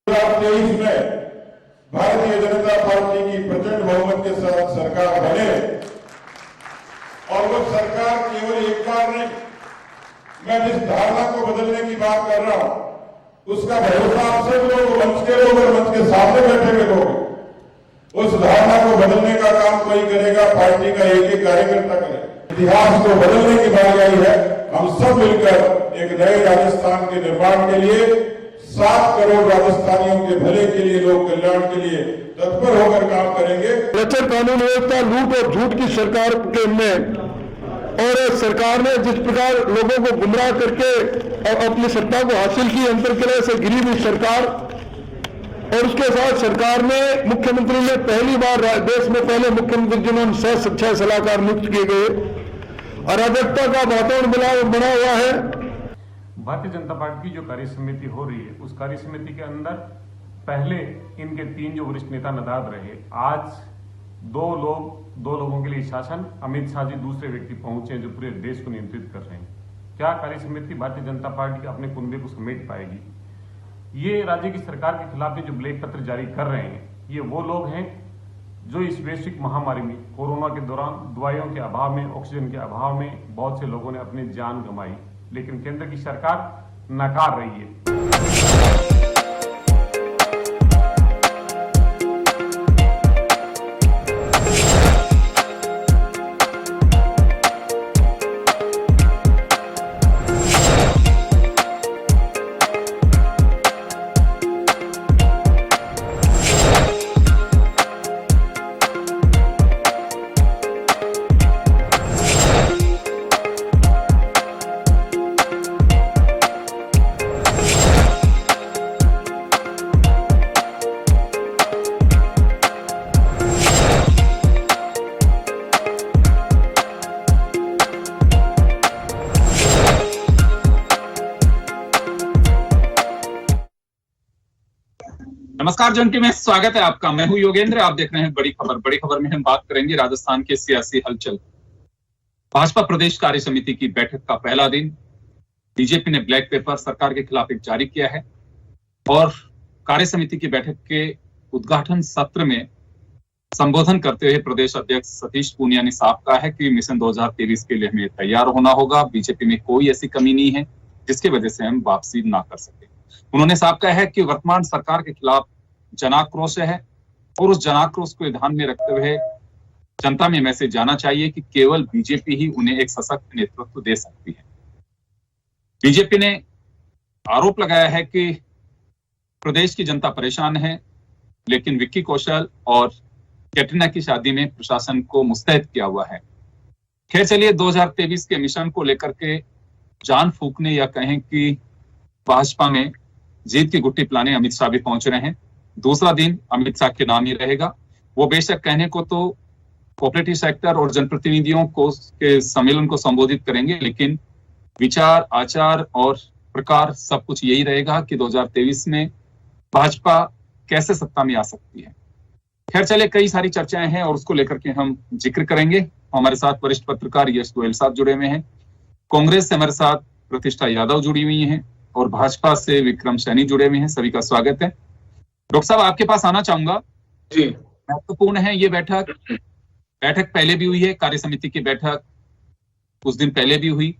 2023 में भारतीय जनता पार्टी की प्रचंड बहुमत के साथ सरकार बने और वो सरकार केवल एक बार नहीं, मैं जिस धारणा को बदलने की बात कर रहा हूं उसका भरोसा आप सब लोग, मंच के लोग और मंच के सामने बैठे हुए लोग, उस धारणा को बदलने का काम कोई करेगा, पार्टी का एक एक कार्यकर्ता करे। इतिहास को बदलने की बारी आई है। हम सब मिलकर एक नए राजस्थान के निर्माण के लिए, 7 करोड़ राजस्थानियों के भले के लिए, लोक कल्याण के लिए तत्पर होकर काम करेंगे। लचर कानून व्यवस्था, लूट और झूठ की सरकार के में और सरकार ने जिस प्रकार लोगों को गुमराह करके अपनी सत्ता को हासिल की, अंतरकलह से गिरी हुई सरकार, और उसके साथ सरकार ने, मुख्यमंत्री ने पहली बार देश में पहले मुख्यमंत्री जिन्होंने 6 सलाहकार नियुक्त किए गए, अराजकता का वातावरण बना हुआ है। भारतीय जनता पार्टी की जो कार्य समिति हो रही है, उस कार्य समिति के अंदर पहले इनके 3 जो वरिष्ठ नेता नदाद रहे, आज 2 लोगों के लिए शासन, अमित शाह जी दूसरे व्यक्ति पहुंचे जो पूरे देश को नियंत्रित कर रहे हैं। क्या कार्य समिति भारतीय जनता पार्टी अपने कुनबे को समेट पाएगी? ये राज्य की सरकार के खिलाफ जो ब्लैक पत्र जारी कर रहे हैं, ये वो लोग हैं जो इस वैश्विक महामारी में, कोरोना के दौरान दवाइयों के अभाव में, ऑक्सीजन के अभाव में बहुत से लोगों ने अपनी जान गंवाई, लेकिन केंद्र की सरकार नकार रही है। नमस्कार जनटी में स्वागत है आपका। मैं हूं योगेंद्र, आप देख रहे हैं बड़ी खबर। बड़ी खबर में हम बात करेंगे राजस्थान के सियासी हलचल। भाजपा प्रदेश कार्य समिति की बैठक का पहला दिन, बीजेपी ने ब्लैक पेपर सरकार के खिलाफ एक जारी किया है और कार्य समिति की बैठक के उद्घाटन सत्र में संबोधन करते हुए प्रदेश अध्यक्ष सतीश पूनिया ने साफ कहा है कि मिशन 2023 के लिए हमें तैयार होना होगा। बीजेपी में कोई ऐसी कमी नहीं है जिसकी वजह से हम वापसी ना कर सके। उन्होंने साफ कहा है कि वर्तमान सरकार के खिलाफ जनाक्रोश है और उस जनाक्रोश को ध्यान में रखते हुए जनता में मैसेज जाना चाहिए कि केवल बीजेपी ही उन्हें एक सशक्त नेतृत्व दे सकती है। बीजेपी ने आरोप लगाया है कि प्रदेश की जनता परेशान है, लेकिन विक्की कौशल और कैटरीना की शादी में प्रशासन को मुस्तैद किया हुआ है। खैर चलिए, 2023 के मिशन को लेकर के जान फूंकने या कहें कि भाजपा में जीत की गुट्टी पिलाने अमित शाह भी पहुंच रहे हैं। दूसरा दिन अमित शाह के नाम ही रहेगा। वो बेशक कहने को तो कोऑपरेटिव सेक्टर और जनप्रतिनिधियों को के सम्मेलन को संबोधित करेंगे, लेकिन विचार, आचार और प्रकार सब कुछ यही रहेगा कि 2023 में भाजपा कैसे सत्ता में आ सकती है। खैर चले, कई सारी चर्चाएं हैं और उसको लेकर के हम जिक्र करेंगे। हमारे साथ वरिष्ठ पत्रकार यश गोयल साहब जुड़े हुए हैं, कांग्रेस से हमारे साथ प्रतिष्ठा यादव जुड़ी हुई है और भाजपा से विक्रम सैनी जुड़े हुए हैं। सभी का स्वागत है। डॉक्टर साहब, आपके पास आना चाहूंगा जी। महत्वपूर्ण है ये बैठक पहले भी हुई है, कार्य समिति की बैठक कुछ दिन पहले भी हुई,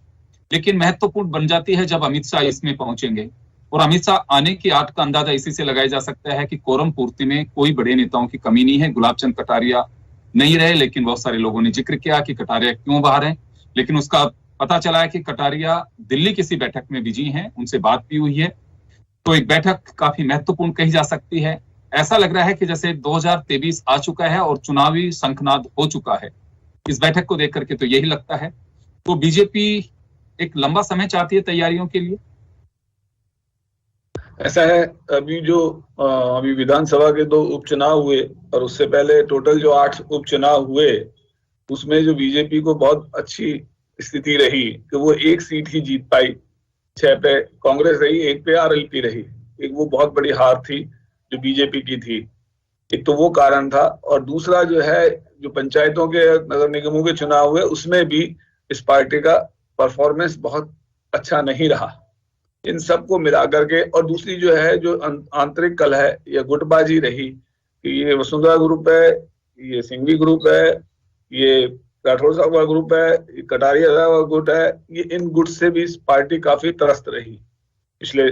लेकिन महत्वपूर्ण बन जाती है जब अमित शाह इसमें पहुंचेंगे। और अमित शाह आने की आठ का अंदाजा इसी से लगाया जा सकता है कि कोरम पूर्ति में कोई बड़े नेताओं की कमी नहीं है। गुलाब चंद कटारिया नहीं रहे, लेकिन बहुत सारे लोगों ने जिक्र किया कि कटारिया क्यों बाहर है, लेकिन उसका पता चला है कि कटारिया दिल्ली किसी बैठक में बिजी हैं, उनसे बात भी हुई है। तो एक बैठक काफी महत्वपूर्ण कही जा सकती है। ऐसा लग रहा है कि जैसे 2023 आ चुका है और चुनावी शंखनाद हो चुका है। इस बैठक को देख करके तो यही लगता है। तो बीजेपी एक लंबा समय चाहती है तैयारियों के लिए। ऐसा है, अभी विधानसभा के 2 उपचुनाव हुए और उससे पहले टोटल जो 8 उपचुनाव हुए, उसमें जो बीजेपी को बहुत अच्छी स्थिति रही कि वो 1 सीट ही जीत पाई। 6 पे कांग्रेस रही, 1 पे आरएलपी रही। एक वो बहुत बड़ी हार थी जो बीजेपी की थी। एक तो वो कारण था, और दूसरा जो है, जो पंचायतों के, नगर निगमों के चुनाव हुए, उसमें भी इस पार्टी का परफॉर्मेंस बहुत अच्छा नहीं रहा। इन सबको मिला करके, और दूसरी जो है जो आंतरिक कलह है या गुटबाजी रही कि ये वसुंधरा ग्रुप है, ये सिंघवी ग्रुप है, ये राठौर साहब का ग्रुप है, ये कटारिया साहब का गुट है, ये इन गुट से भी पार्टी काफी त्रस्त रही पिछले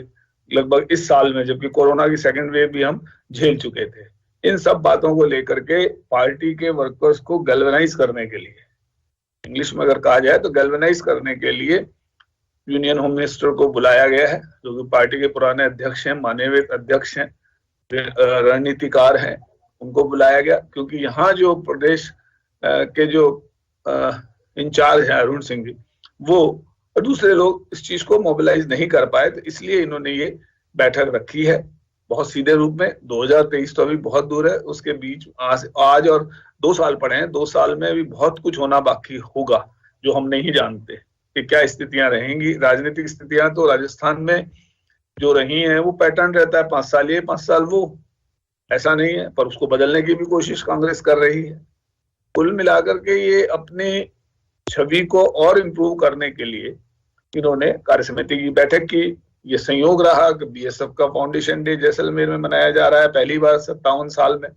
लगभग इस साल में, जबकि कोरोना की सेकंड वेव भी हम झेल चुके थे। इन सब बातों को लेकर के पार्टी के वर्कर्स को गैल्वेनाइज करने के लिए, इंग्लिश में अगर कहा जाए तो गैल्वेनाइज करने के लिए यूनियन होम मिनिस्टर को बुलाया गया है, जो कि पार्टी के पुराने अध्यक्ष हैं, माननीय अध्यक्ष हैं, रणनीतिकार हैं, उनको बुलाया गया। क्योंकि यहाँ जो प्रदेश के जो इंचार्ज हैं अरुण सिंह जी, वो और दूसरे लोग इस चीज को मोबिलाइज नहीं कर पाए, तो इसलिए इन्होंने ये बैठक रखी है बहुत सीधे रूप में। 2023 तो अभी बहुत दूर है, उसके बीच आज और 2 साल पड़े हैं, 2 साल में भी बहुत कुछ होना बाकी होगा जो हम नहीं जानते कि क्या स्थितियां रहेंगी। राजनीतिक स्थितियां तो राजस्थान में जो रही हैं वो पैटर्न रहता है, 5 साल ये 5 साल वो, ऐसा नहीं है, पर उसको बदलने की भी कोशिश कांग्रेस कर रही है। कुल मिलाकर के ये अपनी छवि को और इम्प्रूव करने के लिए इन्होंने कार्य समिति की बैठक की। ये संयोग रहा कि बीएसएफ का फाउंडेशन डे जैसलमेर में मनाया जा रहा है, पहली बार 57 साल में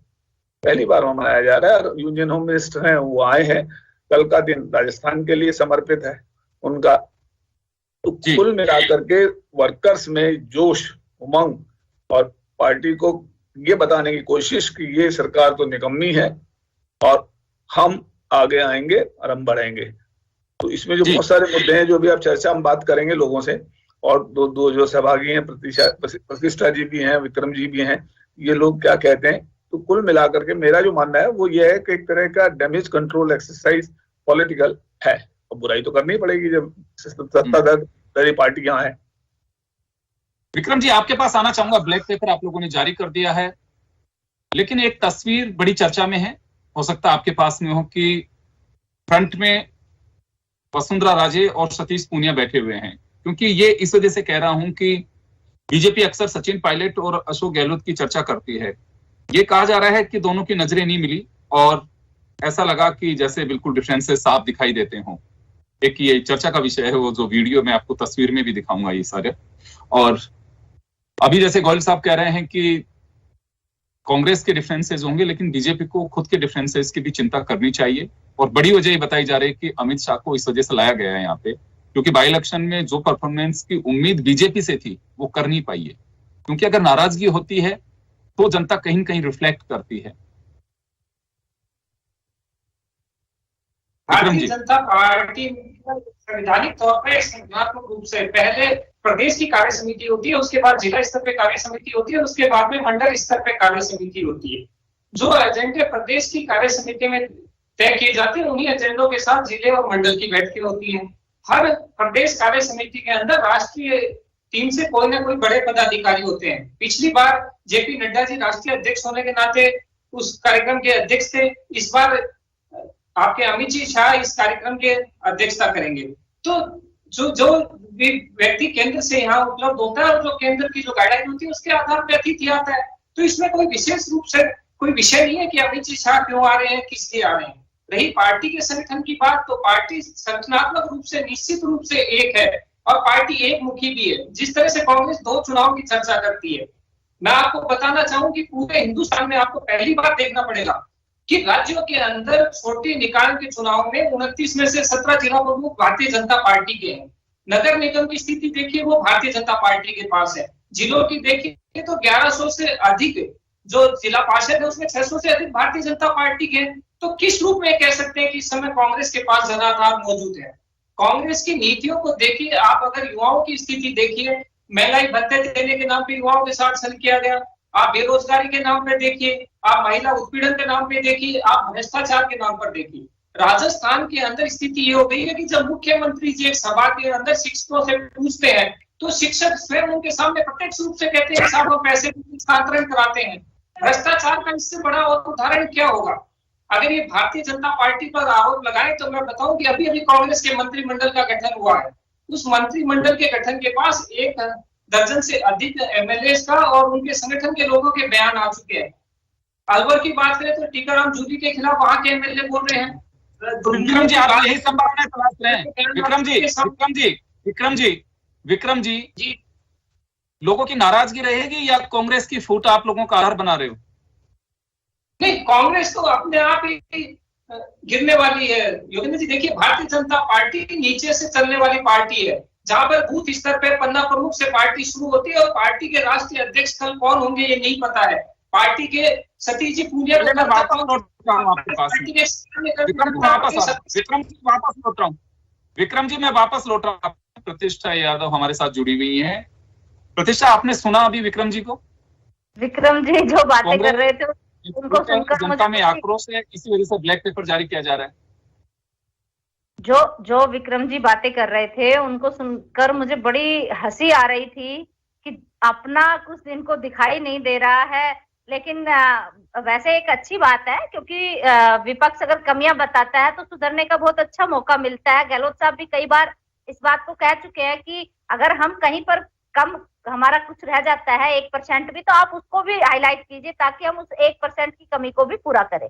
पहली बार मनाया जा रहा है, और यूनियन होम मिनिस्टर हैं वो आए हैं। कल का दिन राजस्थान के लिए समर्पित है उनका। तो कुल मिलाकर के वर्कर्स में जोश, उमंग, और पार्टी को ये बताने की कोशिश कि ये सरकार तो निकम्मी है और हम आगे आएंगे और हम बढ़ेंगे। तो इसमें जो बहुत सारे मुद्दे हैं जो भी आप चर्चा हम बात करेंगे लोगों से, और दो जो सहभागी हैं, प्रतिष्ठा जी भी हैं, विक्रम जी भी हैं, ये लोग क्या कहते हैं। तो कुल मिलाकर के मेरा जो मानना है वो ये है कि एक तरह का डैमेज कंट्रोल एक्सरसाइज पॉलिटिकल है, और बुराई तो करनी पड़ेगी जब सत्ताधारी पार्टी यहाँ है। विक्रम जी, आपके पास आना चाहूंगा। ब्लैक पेपर आप लोगों ने जारी कर दिया है, लेकिन एक तस्वीर बड़ी चर्चा में है, हो सकता है आपके पास में हो, कि फ्रंट में वसुंधरा राजे और सतीश पूनिया बैठे हुए हैं। क्योंकि ये इस वजह से कह रहा हूं कि बीजेपी अक्सर सचिन पायलट और अशोक गहलोत की चर्चा करती है। ये कहा जा रहा है कि दोनों की नजरें नहीं मिली और ऐसा लगा कि जैसे बिल्कुल डिफरेंसेस साफ दिखाई देते हों। एक ये चर्चा का विषय है, वो जो वीडियो में आपको तस्वीर में भी दिखाऊंगा ये सारे। और अभी जैसे गोयल साहब कह रहे हैं कि कांग्रेस के डिफरेंसेस होंगे, लेकिन बीजेपी को खुद के डिफरेंसेस की भी चिंता करनी चाहिए। और बड़ी वजह ये बताई जा रही है कि अमित शाह को इस वजह से लाया गया है यहाँ पे, क्योंकि बाई इलेक्शन में जो परफॉर्मेंस की उम्मीद बीजेपी से थी वो कर नहीं पाई है। क्योंकि अगर नाराजगी होती है तो जनता कहीं न कहीं रिफ्लेक्ट करती है। भारतीय जनता पार्टी संवैधानिक तौर पर संज्ञानात्मक रूप से पहले प्रदेश की कार्य समिति होती है, उसके बाद जिला स्तर पे कार्य समिति होती है, उसके बाद में मंडल स्तर पे कार्य समिति होती है। जो एजेंडे प्रदेश की कार्य समिति में तय किए जाते हैं, उन्हीं एजेंडों के साथ जिले और मंडल की बैठकें होती हैं। हर प्रदेश कार्य समिति के अंदर राष्ट्रीय टीम से कोई ना कोई बड़े पदाधिकारी होते हैं। पिछली बार जेपी नड्डा जी राष्ट्रीय अध्यक्ष होने के नाते उस कार्यक्रम के अध्यक्ष थे, इस बार आपके अमित जी शाह इस कार्यक्रम के अध्यक्षता करेंगे। तो जो भी व्यक्ति केंद्र से यहाँ उपलब्ध होता है और जो केंद्र की जो गाइडलाइन होती है उसके आधार पर अतिथि आता है। तो इसमें कोई विशेष रूप से कोई विषय नहीं है कि अमित जी शाह क्यों आ रहे हैं, किस लिए आ रहे हैं। रही पार्टी के संगठन की बात, तो पार्टी संगठनात्मक रूप से निश्चित रूप से एक है और पार्टी एक मुखी भी है। जिस तरह से कांग्रेस 2 चुनाव की चर्चा करती है, मैं आपको बताना चाहूं कि पूरे हिंदुस्तान में आपको पहली बार देखना पड़ेगा कि राज्यों के अंदर छोटे निकाय के चुनाव में 29 में से 17 जिला प्रमुख भारतीय जनता पार्टी के हैं। नगर निगम की स्थिति देखिए, वो भारतीय जनता पार्टी के पास है। जिलों की देखिए तो 1100 से अधिक जो जिला पार्षद है उसमें 600 से अधिक भारतीय जनता पार्टी के। तो किस रूप में कह सकते हैं कि इस समय कांग्रेस के पास जनाधार मौजूद है। कांग्रेस की नीतियों को देखिए आप, अगर युवाओं की स्थिति देखिए, महंगाई भत्ते देने के नाम पे युवाओं के साथ छल किया गया। आप बेरोजगारी के नाम पे देखिए, आप महिला उत्पीड़न के नाम पे देखिए, आप भ्रष्टाचार के नाम पर देखिए। राजस्थान के अंदर स्थिति ये हो गई है कि जब मुख्यमंत्री जी एक सभा के अंदर शिक्षकों से पूछते हैं तो शिक्षक स्वयं उनके सामने प्रत्यक्ष रूप से कहते हैं साहब हम पैसे हस्तांतरण कराते हैं। भ्रष्टाचार का इससे बड़ा और उदाहरण क्या होगा। अगर ये भारतीय जनता पार्टी पर आरोप लगाए तो मैं बताऊं कि अभी अभी कांग्रेस के मंत्रिमंडल का गठन हुआ है। उस मंत्रिमंडल के गठन के पास 1 दर्जन से अधिक एमएलए का और उनके संगठन के लोगों के बयान आ चुके हैं। अलवर की बात करें तो टीकाराम जूली के खिलाफ वहां के एमएलए बोल रहे हैं। विक्रम जी, आप यही संभावना तलाश रहे हैं। विक्रम जी लोगों की नाराजगी रहेगी या कांग्रेस की फूट आप लोगों का आधार बना रहे हो? नहीं, कांग्रेस तो अपने आप ही गिरने वाली है योगेंद्र जी। देखिए, भारतीय जनता पार्टी नीचे से चलने वाली पार्टी है, जहां पर बूथ स्तर पर पन्ना प्रमुख से पार्टी शुरू होती है और पार्टी के राष्ट्रीय अध्यक्ष कल कौन होंगे ये नहीं पता है। पार्टी के सतीश जी पूनिया विक्रम जी वापस लौट रहा हूं, प्रतिष्ठा यादव हमारे साथ जुड़ी हुई है। प्रतिष्ठा, आपने सुना अभी विक्रम जी को? विक्रम जी जो बातें कर रहे थे उनको सुनकर जनता में आक्रोश है, इसी वजह से ब्लैक पेपर जारी किया जा रहा है। जो विक्रम जी बातें कर रहे थे उनको सुनकर मुझे बड़ी हंसी आ रही थी कि अपना कुछ इनको दिखाई नहीं दे रहा है। लेकिन वैसे एक अच्छी बात है, क्योंकि विपक्ष अगर कमियां बताता है तो सुधरने का बहुत अच्छा मौका मिलता है। गहलोत साहब भी कई बार इस बात को कह चुके हैं कि अगर हम कहीं पर कम हमारा कुछ रह जाता है 1% भी, तो आप उसको भी हाईलाइट कीजिए ताकि हम उस 1% की कमी को भी पूरा करें।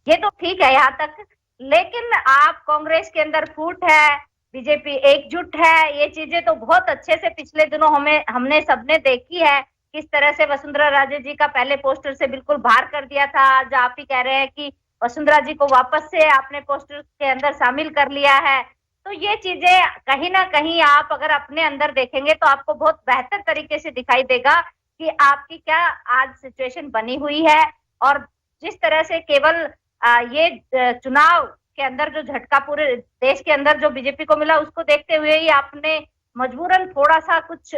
ये तो ठीक है यहाँ तक, लेकिन आप कांग्रेस के अंदर फूट है, बीजेपी एकजुट है, ये चीजें तो बहुत अच्छे से पिछले दिनों हमने सबने देखी है। किस तरह से वसुंधरा राजे जी का पहले पोस्टर से बिल्कुल बाहर कर दिया था, आज आप ही कह रहे हैं कि वसुंधरा जी को वापस से आपने पोस्टर के अंदर शामिल कर लिया है। तो ये चीजें कहीं ना कहीं आप अगर अपने अंदर देखेंगे तो आपको बहुत बेहतर तरीके से दिखाई देगा कि आपकी क्या आज सिचुएशन बनी हुई है। और जिस तरह से केवल ये चुनाव के अंदर जो झटका पूरे देश के अंदर जो बीजेपी को मिला उसको देखते हुए ही आपने मजबूरन थोड़ा सा कुछ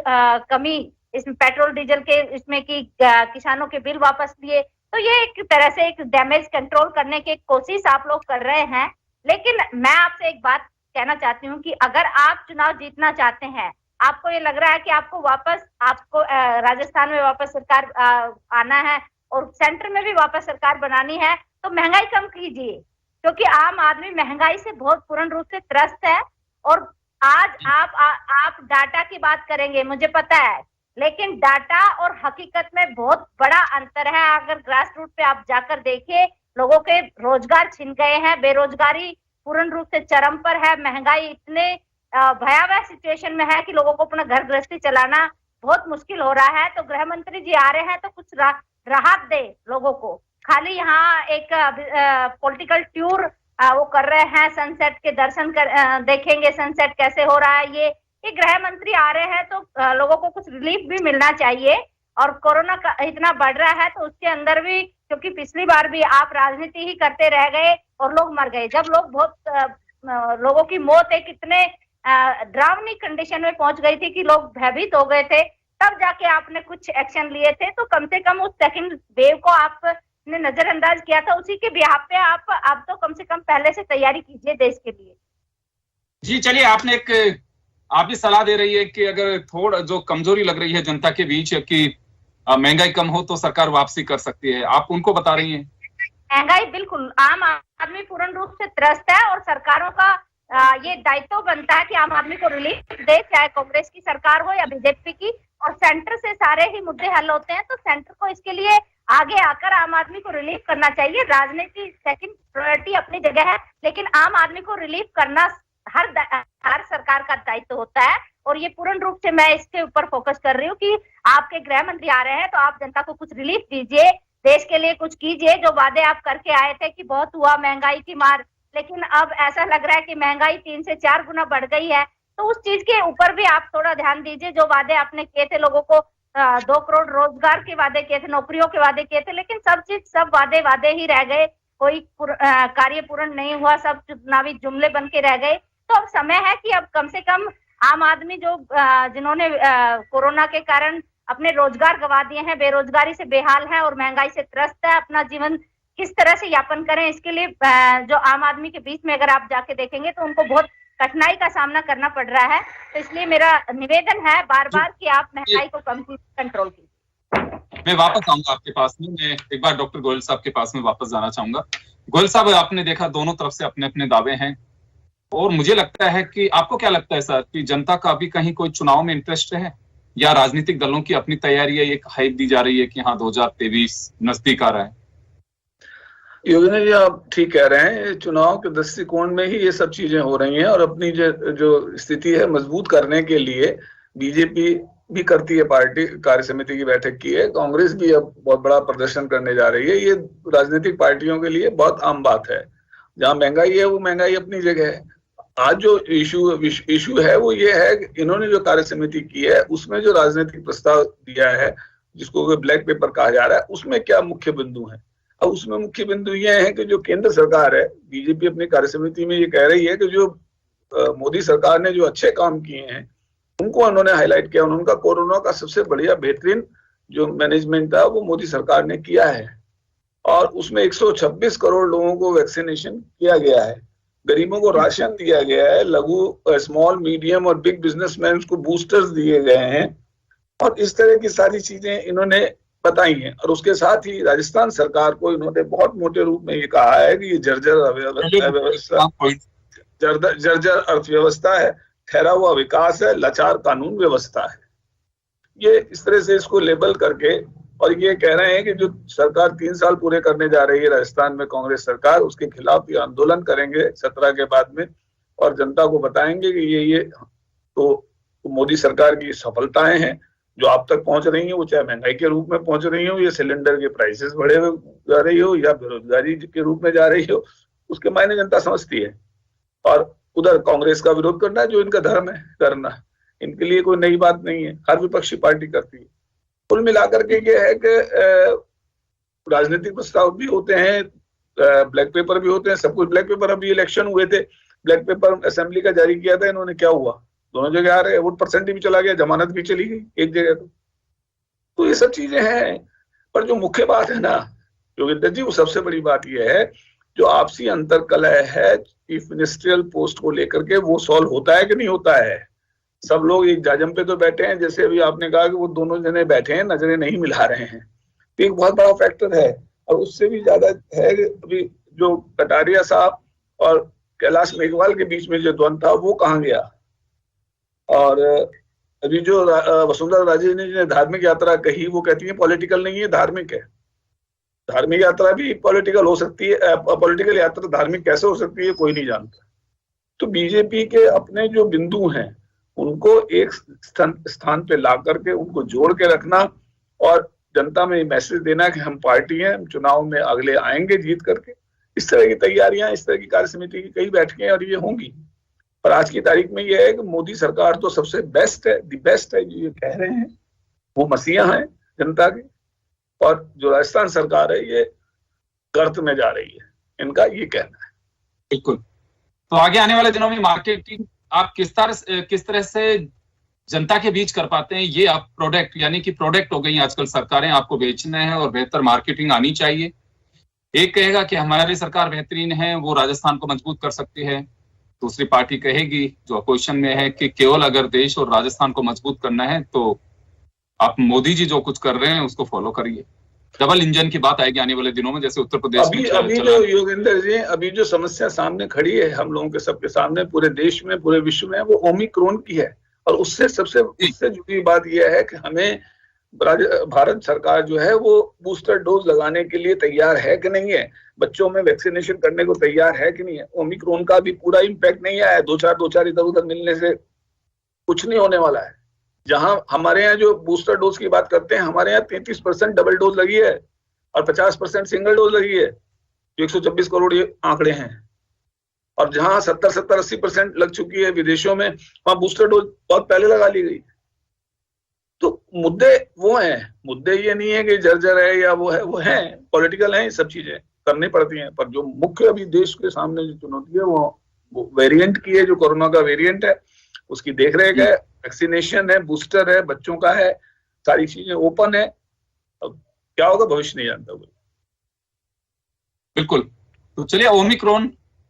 कमी इसमें पेट्रोल डीजल के इसमें की किसानों के बिल वापस लिए, तो ये एक तरह से एक डैमेज कंट्रोल करने की कोशिश आप लोग कर रहे हैं। लेकिन मैं आपसे एक बात कहना चाहती हूँ कि अगर आप चुनाव जीतना चाहते हैं, आपको ये लग रहा है कि आपको राजस्थान में वापस सरकार आना है और सेंटर में भी वापस सरकार बनानी है, तो महंगाई कम कीजिए, क्योंकि आम आदमी महंगाई से बहुत पूर्ण रूप से त्रस्त है। और आज आप डाटा की बात करेंगे, मुझे पता है, लेकिन डाटा और हकीकत में बहुत बड़ा अंतर है। अगर ग्रास रूट पे आप जाकर देखिए, लोगों के रोजगार छिन गए हैं, बेरोजगारी पूर्ण रूप से चरम पर है, महंगाई इतने भयावह सिचुएशन में है कि लोगों को अपना घर गृहस्थी चलाना बहुत मुश्किल हो रहा है। तो गृह मंत्री जी आ रहे हैं तो कुछ राहत दे लोगों को, खाली यहाँ एक पॉलिटिकल टूर वो कर रहे हैं, सनसेट के दर्शन देखेंगे सनसेट कैसे हो रहा है। ये गृह मंत्री आ रहे हैं तो लोगों को कुछ रिलीफ भी मिलना चाहिए। और कोरोना का इतना बढ़ रहा है तो उसके अंदर भी, क्योंकि पिछली बार भी आप राजनीति ही करते रह गए और लोग मर गए। जब लोगों की मौत एक इतने डरावनी कंडीशन में पहुंच गई थी कि लोग भयभीत हो गए थे, तब जाके आपने कुछ एक्शन लिए थे। तो कम से कम उस सेकंड वेव को आपने नजरअंदाज किया था, उसी के बिहाफ पे आप तो कम से कम पहले से तैयारी कीजिए देश के लिए। जी चलिए, आपने आप भी सलाह दे रही है कि अगर थोड़ा जो कमजोरी लग रही है जनता के बीच कि महंगाई कम हो तो सरकार वापसी कर सकती है, आप उनको बता रही हैं? महंगाई बिल्कुल, आम आदमी पूर्ण रूप से त्रस्त है और सरकारों का ये दायित्व बनता है कि आम आदमी को रिलीफ दे, चाहे कांग्रेस की सरकार हो या बीजेपी की। और सेंटर से सारे ही मुद्दे हल होते हैं, तो सेंटर को इसके लिए आगे आकर आम आदमी को रिलीफ करना चाहिए। राजनीति सेकंड प्रायोरिटी अपनी जगह है, लेकिन आम आदमी को रिलीफ करना हर सरकार का दायित्व होता है। और ये पूर्ण रूप से मैं इसके ऊपर फोकस कर रही हूँ कि आपके गृह मंत्री आ रहे हैं तो आप जनता को कुछ रिलीफ दीजिए, देश के लिए कुछ कीजिए। जो वादे आप करके आए थे कि बहुत हुआ महंगाई की मार, लेकिन अब ऐसा लग रहा है कि महंगाई 3 से 4 गुना बढ़ गई है। तो उस चीज के ऊपर भी आप थोड़ा ध्यान दीजिए। जो वादे आपने किए थे, लोगों को 2 करोड़ रोजगार के वादे किए थे, नौकरियों के वादे किए थे, लेकिन सब वादे ही रह गए, कोई कार्य पूर्ण नहीं हुआ, सब चुनावी जुमले बन के रह गए। तो अब समय है कि अब कम से कम आम आदमी जिन्होंने कोरोना के कारण अपने रोजगार गंवा दिए हैं, बेरोजगारी से बेहाल है और महंगाई से त्रस्त है, अपना जीवन किस तरह से यापन करें, इसके लिए जो आम आदमी के बीच में अगर आप जाके देखेंगे तो उनको बहुत कठिनाई का सामना करना पड़ रहा है। तो इसलिए मेरा निवेदन है बार बार कि आप महंगाई को कंट्रोल कीजिए। मैं वापस आऊंगा आपके पास में, मैं एक बार डॉक्टर गोयल साहब के पास में वापस जाना चाहूंगा। गोयल साहब, आपने देखा दोनों तरफ से अपने अपने दावे हैं, और मुझे लगता है कि आपको क्या लगता है सर कि जनता का अभी कहीं कोई चुनाव में इंटरेस्ट है, या राजनीतिक दलों की अपनी तैयारी है, एक हाइप दी जा रही है कि हाँ 2023 नजदीक आ रहा है? योगेंद्र जी, आप ठीक कह रहे हैं, चुनाव के दृष्टिकोण में ही ये सब चीजें हो रही हैं। और अपनी जो स्थिति है मजबूत करने के लिए बीजेपी भी करती है, पार्टी कार्य समिति की बैठक की है, कांग्रेस भी अब बहुत बड़ा प्रदर्शन करने जा रही है। ये राजनीतिक पार्टियों के लिए बहुत आम बात है। जहां महंगाई है वो महंगाई अपनी जगह है। आज जो इशू है वो ये है कि इन्होंने जो कार्य समिति की है उसमें जो राजनीतिक प्रस्ताव दिया है, जिसको ब्लैक पेपर कहा जा रहा है, उसमें क्या मुख्य बिंदु है। अब उसमें मुख्य बिंदु ये है कि जो केंद्र सरकार है, बीजेपी अपनी कार्य समिति में ये कह रही है कि जो मोदी सरकार ने जो अच्छे काम किए हैं उनको उन्होंने हाईलाइट किया। उनका कोरोना का सबसे बढ़िया बेहतरीन जो मैनेजमेंट था वो मोदी सरकार ने किया है, और उसमें 126 करोड़ लोगों को वैक्सीनेशन किया गया है, गरीबों को राशन दिया गया है, लघु स्मॉल मीडियम और बिग बिजनेसमैन को बूस्टर्स दिए गए हैं, और इस तरह की सारी चीजें इन्होंने बताई हैं। और उसके साथ ही राजस्थान सरकार को इन्होंने बहुत मोटे रूप में ये कहा है कि ये जर्जर अर्थव्यवस्था है, ठहरा हुआ विकास है, लाचार कानून व्यवस्था है। ये इस तरह से इसको लेबल करके, और ये कह रहे हैं कि जो सरकार 3 साल पूरे करने जा रही है राजस्थान में कांग्रेस सरकार, उसके खिलाफ ये आंदोलन करेंगे 17 के बाद में, और जनता को बताएंगे कि ये तो मोदी सरकार की सफलताएं हैं जो आप तक पहुंच रही हैं, वो चाहे महंगाई के रूप में पहुंच रही हो, या सिलेंडर के प्राइसेस बढ़े जा रही हो, या बेरोजगारी के रूप में जा रही हो, उसके मायने जनता समझती है। और उधर कांग्रेस का विरोध करना जो इनका धर्म है करना, इनके लिए कोई नई बात नहीं है, हर विपक्षी पार्टी करती है। कुल मिलाकर के ये है कि राजनीतिक प्रस्ताव भी होते हैं, ब्लैक पेपर भी होते हैं, सब कुछ ब्लैक पेपर। अभी इलेक्शन हुए थे, ब्लैक पेपर असेंबली का जारी किया था इन्होंने, क्या हुआ, दोनों जगह आ रहे, वोट परसेंट भी चला गया, जमानत भी चली गई एक जगह। तो ये सब चीजें हैं, पर जो मुख्य बात है ना योगेंद्र जी, वो सबसे बड़ी बात यह है जो आपसी अंतरकलह है चीफ मिनिस्ट्रियल पोस्ट को लेकर के, वो सॉल्व होता है कि नहीं होता है। सब लोग एक जाजम पे तो बैठे हैं, जैसे अभी आपने कहा कि वो दोनों जने बैठे हैं, नजरें नहीं मिला रहे हैं, तो एक बहुत बड़ा फैक्टर है। और उससे भी ज्यादा है अभी जो कटारिया साहब और कैलाश मेघवाल के बीच में जो द्वंद्व था वो कहाँ गया। और अभी जो वसुंधरा राजे ने धार्मिक यात्रा कही, वो कहती है पॉलिटिकल नहीं है, धार्मिक है। धार्मिक यात्रा भी पॉलिटिकल हो सकती है, पॉलिटिकल यात्रा धार्मिक कैसे हो सकती है कोई नहीं जानता। तो बीजेपी के अपने जो बिंदु हैं उनको एक स्थान पे ला करके उनको जोड़ के रखना, और जनता में मैसेज देना कि हम पार्टी हैं, हम चुनाव में अगले आएंगे जीत करके। इस तरह की तैयारियां, इस तरह की कार्य समिति की कई बैठकें और ये होंगी। पर आज की तारीख में ये है कि मोदी सरकार तो सबसे बेस्ट है, दी बेस्ट है जो ये कह रहे हैं, वो मसीहा हैं जनता के। और जो राजस्थान सरकार है ये गर्त में जा रही है, इनका ये कहना है। बिल्कुल। तो आगे आने वाले दिनों में मार्केटिंग आप किस तरह से जनता के बीच कर पाते हैं, ये आप प्रोडक्ट, यानी कि प्रोडक्ट हो गई आजकल सरकारें, आपको बेचना है और बेहतर मार्केटिंग आनी चाहिए। एक कहेगा कि हमारी सरकार बेहतरीन है, वो राजस्थान को मजबूत कर सकती है। दूसरी पार्टी कहेगी जो अपोजिशन में है कि केवल अगर देश और राजस्थान को मजबूत करना है तो आप मोदी जी जो कुछ कर रहे हैं उसको फॉलो करिए। डबल इंजन की बात आएगी आने वाले दिनों में, जैसे उत्तर प्रदेश में अभी जो योगेंद्र जी, अभी जो समस्या सामने खड़ी है हम लोगों के सबके सामने, पूरे देश में, पूरे विश्व में, वो ओमिक्रॉन की है। और उससे उससे जुड़ी बात यह है कि हमें भारत सरकार जो है वो बूस्टर डोज लगाने के लिए तैयार है कि नहीं है, बच्चों में वैक्सीनेशन करने को तैयार है कि नहीं है। ओमिक्रॉन का भी पूरा इम्पैक्ट नहीं आया है, दो चार इधर उधर मिलने से कुछ नहीं होने वाला है। जहां हमारे यहाँ जो बूस्टर डोज की बात करते हैं, हमारे यहाँ 33% डबल डोज लगी है और 50% सिंगल डोज लगी है, जो 126 करोड़ ये आंकड़े हैं। और जहां 70-80% लग चुकी है विदेशों में, वहां बूस्टर डोज बहुत पहले लगा ली गई। तो मुद्दे वो हैं, मुद्दे ये नहीं है कि जर्जर है या वो है पॉलिटिकल है, ये सब चीजें करनी पड़ती हैं। पर जो मुख्य अभी देश के सामने जो चुनौती है वो वेरिएंट की है, जो कोरोना का वेरिएंट है उसकी देख रेख है, वैक्सीनेशन है, बूस्टर है, बच्चों का है, सारी चीजें ओपन है। अब क्या होगा भविष्य नहीं जानता कोई। बिल्कुल। तो चलिए ओमिक्रॉन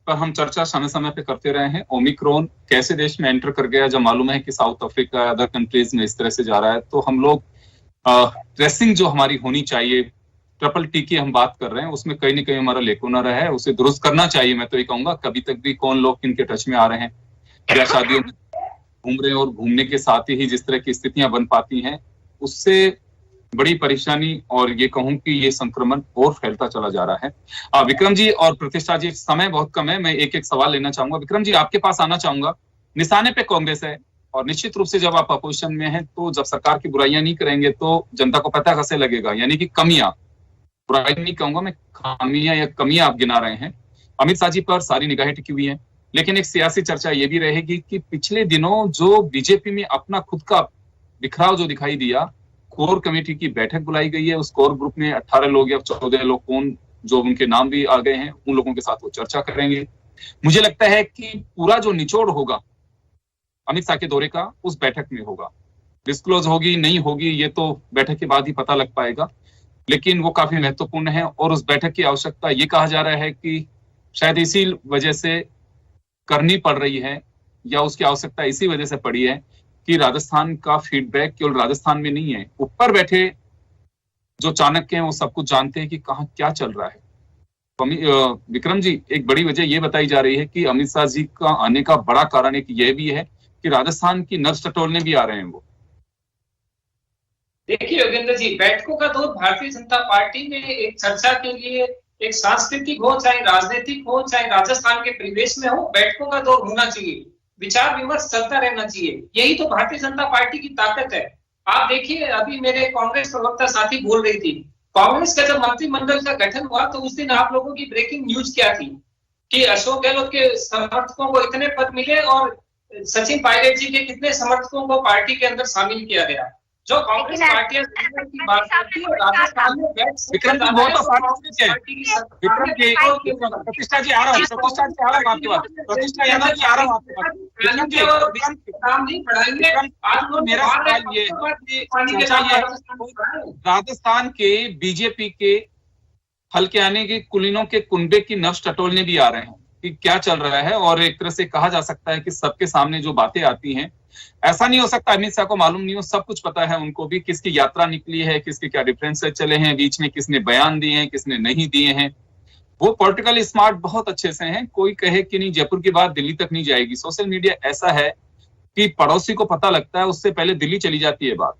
पर हम चर्चा समय समय पे करते रहे हैं। ओमिक्रॉन कैसे देश में एंटर कर गया, जब मालूम है कि साउथ अफ्रीका, अदर कंट्रीज में इस तरह से जा रहा है, तो हम लोग ट्रेसिंग जो हमारी होनी चाहिए, ट्रिपल टी की हम बात कर रहे हैं, उसमें कहीं ना कहीं हमारा लेकुना रहा है, उसे दुरुस्त करना चाहिए। मैं तो ये कहूंगा कभी तक भी कौन लोग किनके टच में आ रहे हैं, या शादियों में घूम रहे हैं, और घूमने के साथ ही जिस तरह की स्थितियां बन पाती हैं उससे बड़ी परेशानी, और ये कहूं कि ये संक्रमण और फैलता चला जा रहा है। विक्रम जी और प्रतिष्ठा जी, समय बहुत कम है, मैं एक एक सवाल लेना चाहूंगा। विक्रम जी आपके पास आना चाहूंगा। निशाने पे कांग्रेस है और निश्चित रूप से जब आप अपोजिशन में हैं तो जब सरकार की बुराइयां नहीं करेंगे तो जनता को पता कैसे लगेगा, यानी कि कमियां, बुराई नहीं कहूंगा मैं, खामियां या कमियां आप गिना रहे हैं। अमित शाह जी पर सारी निगाहें टिकी हुई हैं, लेकिन एक सियासी चर्चा ये भी रहेगी कि पिछले दिनों जो बीजेपी में अपना खुद का बिखराव जो दिखाई दिया, कोर कमेटी की बैठक बुलाई गई है, उस कोर ग्रुप में 18 लोग या 14 लोग कौन, जो उनके नाम भी आ गए हैं, उन लोगों के साथ वो चर्चा करेंगे। मुझे लगता है कि पूरा जो निचोड़ होगा अमित शाह के दौरे का उस बैठक में होगा। डिस्क्लोज होगी नहीं होगी ये तो बैठक के बाद ही पता लग पाएगा, लेकिन वो काफी महत्वपूर्ण है और उस बैठक की आवश्यकता ये कहा जा रहा है कि शायद इसी वजह से करनी पड़ रही है या उसकी आवश्यकता इसी वजह से पड़ी है कि राजस्थान का फीडबैक केवल राजस्थान में नहीं है, ऊपर बैठे जो चाणक्य हैं वो सब कुछ जानते हैं कि कहाँ क्या चल रहा है। विक्रम जी, एक बड़ी वजह ये बताई जा रही है कि अमित शाह जी का आने का बड़ा कारण एक ये भी है कि राजस्थान की नर्स टटोलने भी आ रहे हैं वो। देखिए योगेंद्र जी, बैठकों का दौर भारतीय जनता पार्टी में एक चर्चा के लिए, एक सांस्कृतिक हो चाहे राजनीतिक हो चाहे राजस्थान के परिवेश में हो, बैठकों का दौर होना चाहिए, विचार विमर्श चलता रहना चाहिए। यही तो भारतीय जनता पार्टी की ताकत है। आप देखिए, अभी मेरे कांग्रेस प्रवक्ता साथी बोल रही थी, कांग्रेस का जब मंत्रिमंडल का गठन हुआ तो उस दिन आप लोगों की ब्रेकिंग न्यूज क्या थी कि अशोक गहलोत के समर्थकों को इतने पद मिले और सचिन पायलट जी के कितने समर्थकों को पार्टी के अंदर शामिल किया गया। जो कांग्रेस पार्टियां की बात करती है राजस्थान में विक्रम जी, वो तो विक्रम जी, प्रतिष्ठा जी आ रहा हूँ, प्रतिष्ठा जी आ रहा हूँ आपके पास, प्रतिष्ठा यादव जी आ रहा हूँ आपके पास। विक्रम जी, काम नहीं पढ़ाएंगे। आज मेरा सवाल ये राजस्थान के बीजेपी के हल्के आने के कुलीनों के कुनबे की नफ्स टटोलने भी आ रहे हैं कि क्या चल रहा है, और एक तरह से कहा जा सकता है कि सबके सामने जो बातें आती हैं, ऐसा नहीं हो सकता अमित शाह को मालूम नहीं हो, सब कुछ पता है उनको भी, किसकी यात्रा निकली है, किसके क्या डिफरेंसेस चले हैं बीच में, किसने बयान दिए हैं, किसने नहीं दिए हैं। वो पॉलिटिकल स्मार्ट बहुत अच्छे से हैं। कोई कहे कि नहीं जयपुर की बात दिल्ली तक नहीं जाएगी, सोशल मीडिया ऐसा है कि पड़ोसी को पता लगता है उससे पहले दिल्ली चली जाती है बात।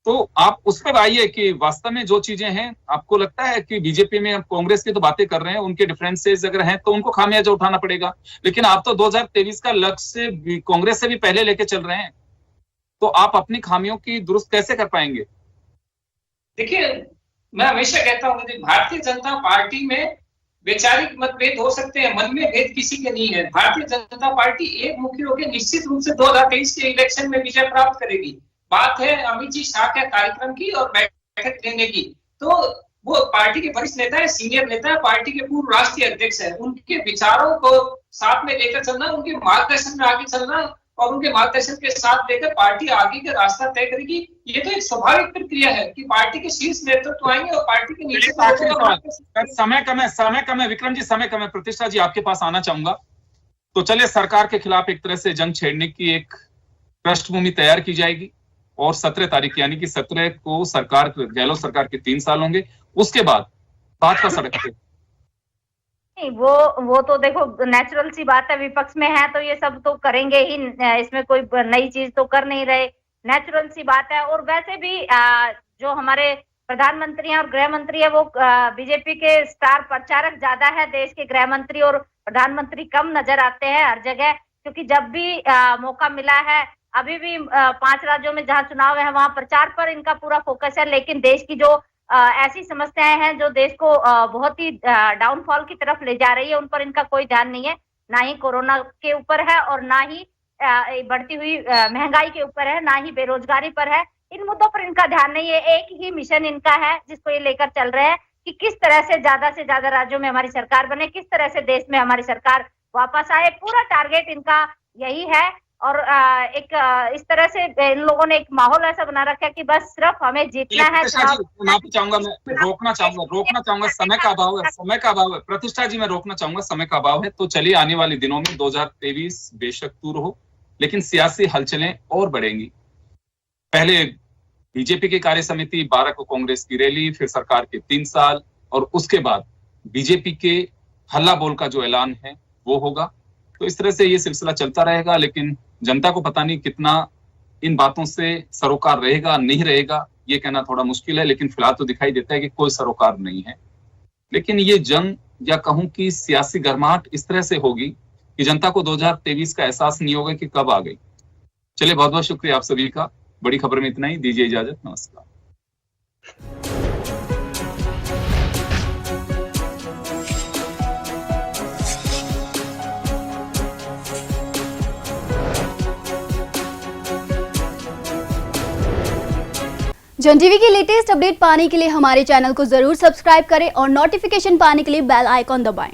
तो आप उस पर आइए कि वास्तव में जो चीजें हैं, आपको लगता है कि बीजेपी में कांग्रेस की तो बातें कर रहे हैं, उनके डिफरेंसेस अगर हैं तो उनको खामियाजा उठाना पड़ेगा, लेकिन आप तो 2023 का लक्ष्य कांग्रेस से भी पहले लेके चल रहे हैं, तो आप अपनी खामियों की दुरुस्त कैसे कर पाएंगे? देखिए, मैं हमेशा कहता हूँ कि भारतीय जनता पार्टी में वैचारिक मतभेद हो सकते हैं, मन में भेद किसी के नहीं है। भारतीय जनता पार्टी एक मुखी होकर निश्चित रूप से 2023 के इलेक्शन में विजय प्राप्त करेगी। बात है अमित जी शाह के कार्यक्रम की और बैठक लेने की, तो वो पार्टी के वरिष्ठ नेता है, सीनियर नेता है, पार्टी के पूर्व राष्ट्रीय अध्यक्ष है। उनके विचारों को साथ में लेकर चलना, उनके मार्गदर्शन में आगे चलना और उनके मार्गदर्शन के साथ लेकर पार्टी आगे का रास्ता तय करेगी। ये तो एक स्वाभाविक प्रक्रिया है कि पार्टी के शीर्ष नेतृत्व आएंगे और पार्टी के नीचे समय कम है विक्रम जी, समय कम है। प्रतिष्ठा जी आपके पास आना चाहूंगा। तो चलिए, सरकार के खिलाफ एक तरह से जंग छेड़ने की एक पृष्ठभूमि तैयार की जाएगी और 17 तारीख यानी कि 17 को सरकार, गहलोत सरकार के 3 साल होंगे, उसके बाद बात का सड़क पे। नहीं, वो तो देखो नेचुरल सी बात है, विपक्ष में है तो ये सब तो करेंगे ही, इसमें कोई नई चीज तो कर नहीं रहे, नेचुरल सी बात है। और वैसे भी जो हमारे प्रधानमंत्री हैं और गृह मंत्री है वो बीजेपी के स्टार प्रचारक ज्यादा है, देश के गृह मंत्री और प्रधानमंत्री कम नजर आते हैं हर जगह, क्योंकि जब भी मौका मिला है, अभी भी 5 राज्यों में जहां चुनाव है वहां प्रचार पर इनका पूरा फोकस है, लेकिन देश की जो ऐसी समस्याएं हैं जो देश को बहुत ही डाउनफॉल की तरफ ले जा रही है, उन पर इनका कोई ध्यान नहीं है, ना ही कोरोना के ऊपर है और ना ही बढ़ती हुई महंगाई के ऊपर है, ना ही बेरोजगारी पर है। इन मुद्दों पर इनका ध्यान नहीं है। एक ही मिशन इनका है जिसको ये लेकर चल रहे हैं कि किस तरह से ज्यादा राज्यों में हमारी सरकार बने, किस तरह से देश में हमारी सरकार वापस आए, पूरा टारगेट इनका यही है। और एक इस तरह से इन लोगों ने एक माहौल ऐसा बना रखा है कि बस सिर्फ हमें जीतना है। मैं रोकना चाहूंगा, समय का अभाव है प्रतिष्ठा जी, मैं रोकना चाहूंगा, समय का अभाव है। तो चलिए, आने वाले दिनों में 2023 बेशक दूर हो, लेकिन सियासी हलचलें और बढ़ेंगी। पहले बीजेपी की कार्य समिति, 12 को कांग्रेस की रैली, फिर सरकार के 3 साल, और उसके बाद बीजेपी के हल्ला बोल का जो ऐलान है वो होगा। तो इस तरह से ये सिलसिला चलता रहेगा, लेकिन जनता को पता नहीं कितना इन बातों से सरोकार रहेगा नहीं रहेगा, ये कहना थोड़ा मुश्किल है। लेकिन फिलहाल तो दिखाई देता है कि कोई सरोकार नहीं है। लेकिन ये जंग, या कहूं कि सियासी गर्माहट इस तरह से होगी कि जनता को 2023 का एहसास नहीं होगा कि कब आ गई। चलिए, बहुत बहुत शुक्रिया आप सभी का। बड़ी खबर में इतना ही, दीजिए इजाजत, नमस्कार। जन टीवी की लेटेस्ट अपडेट पाने के लिए हमारे चैनल को जरूर सब्सक्राइब करें और नोटिफिकेशन पाने के लिए बेल आइकॉन दबाएं।